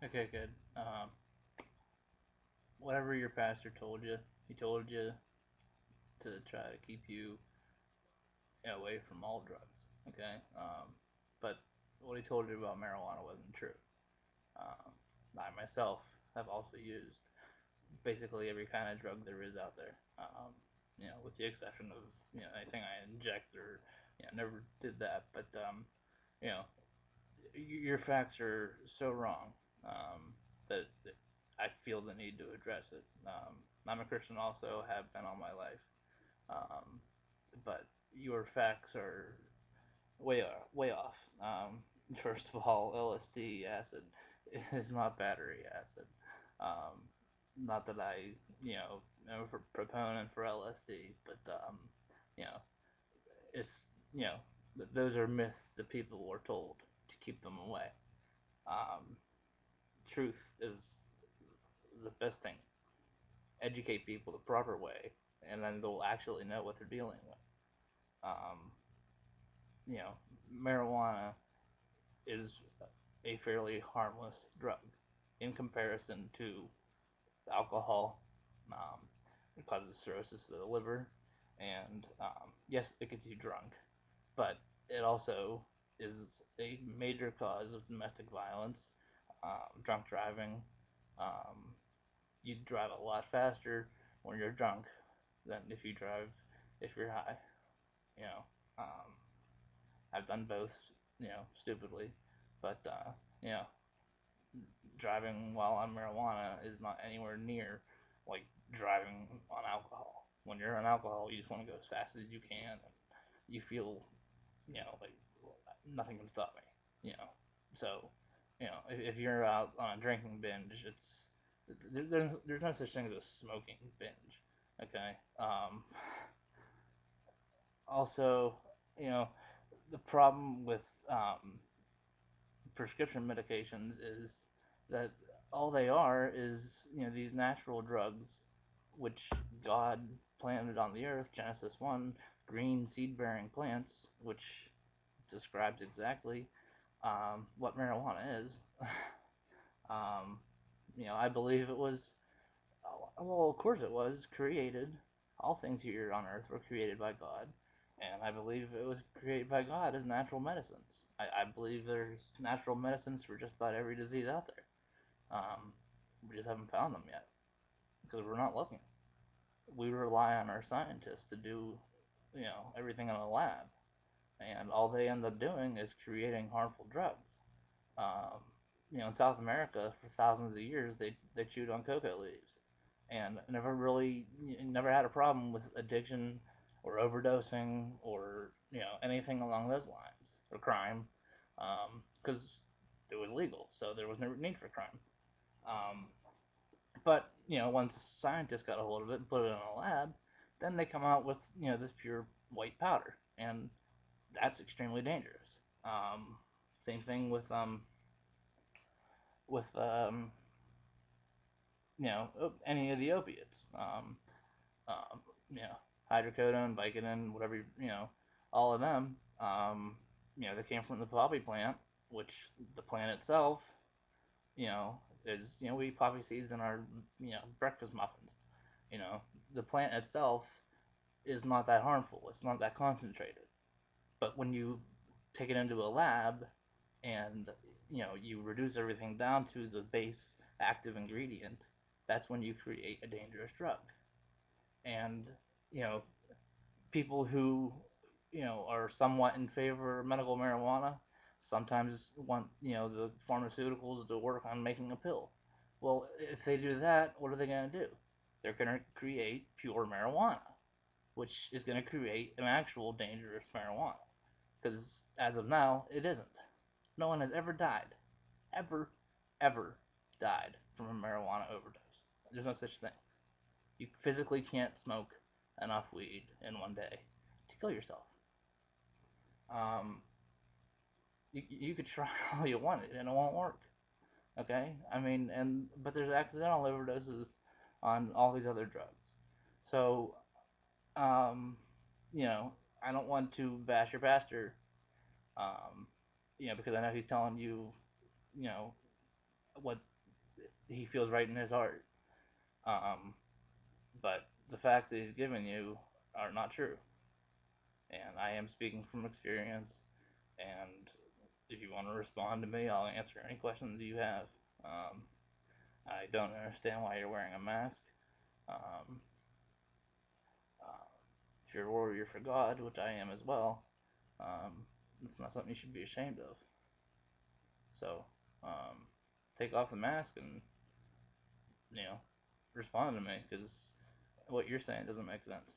Okay, good. Whatever your pastor told you, he told you to try to keep you away from all drugs. Okay. But what he told you about marijuana wasn't true. Um, I myself have also used basically every kind of drug there is out there. With the exception of anything I inject or never did that. But you know, your facts are so wrong that I feel the need to address it. I'm a Christian, also have been all my life, um, but your facts are way off. First of all, LSD acid is not battery acid. Um, Not that I am a proponent for LSD, but you know it's those are myths that people were told to keep them away. Um, Truth is the best thing. Educate people the proper way, and then they'll actually know what they're dealing with. Um, you know, Marijuana is a fairly harmless drug in comparison to alcohol. Um, it causes cirrhosis of the liver, and yes, it gets you drunk, but it also is a major cause of domestic violence, drunk driving. Um, you drive a lot faster when you're drunk than if you're high. You know, um, I've done both. Stupidly, but you know, driving while on marijuana is not anywhere near like driving on alcohol. When you're on alcohol, you just want to go as fast as you can, and you feel, like nothing can stop me. So if you're out on a drinking binge, there's no such thing as a smoking binge. Okay. Also, you know, the problem with prescription medications is that all they are is these natural drugs which God planted on the earth. Genesis 1, green seed bearing plants, which describes exactly what marijuana is. um, I believe it was, well, of course it was created. All things here on earth were created by God. And I believe it was created by God as natural medicines. I believe there's natural medicines for just about every disease out there. We just haven't found them yet because we're not looking. We rely on our scientists to do, everything in a lab, and all they end up doing is creating harmful drugs. Um, in South America, for thousands of years, they chewed on cocoa leaves, and never had a problem with addiction or overdosing or anything along those lines or crime, because it was legal, so there was no need for crime. Um, but once scientists got a hold of it and put it in a lab, then they come out with this pure white powder, and that's extremely dangerous. Um, Same thing with any of the opiates. Um, you know, Hydrocodone, Vicodin, whatever all of them. They came from the poppy plant, which the plant itself, you know, is we eat poppy seeds in our breakfast muffins. You know, the plant itself is not that harmful. It's not that concentrated. But when you take it into a lab and you reduce everything down to the base active ingredient, that's when you create a dangerous drug. And you know, people who are somewhat in favor of medical marijuana sometimes want the pharmaceuticals to work on making a pill. Well, if they do that, what are they going to do? They're going to create pure marijuana, which is going to create an actual dangerous marijuana. Because as of now, it isn't. No one has ever died, ever, ever died from a marijuana overdose. There's no such thing. You physically can't smoke enough weed in one day to kill yourself. Um, you could try all you want and it won't work. Okay, I mean, but there's accidental overdoses on all these other drugs. So, um, you know, I don't want to bash your pastor, um, because I know he's telling you, you know, what he feels right in his heart. Um, but the facts that he's given you are not true. And I am speaking from experience. And if you want to respond to me, I'll answer any questions you have. Um, I don't understand why you're wearing a mask. Um, uh, if you're a warrior for God, which I am as well, it's not something you should be ashamed of. So, take off the mask and, you know, respond to me, because what you're saying doesn't make sense.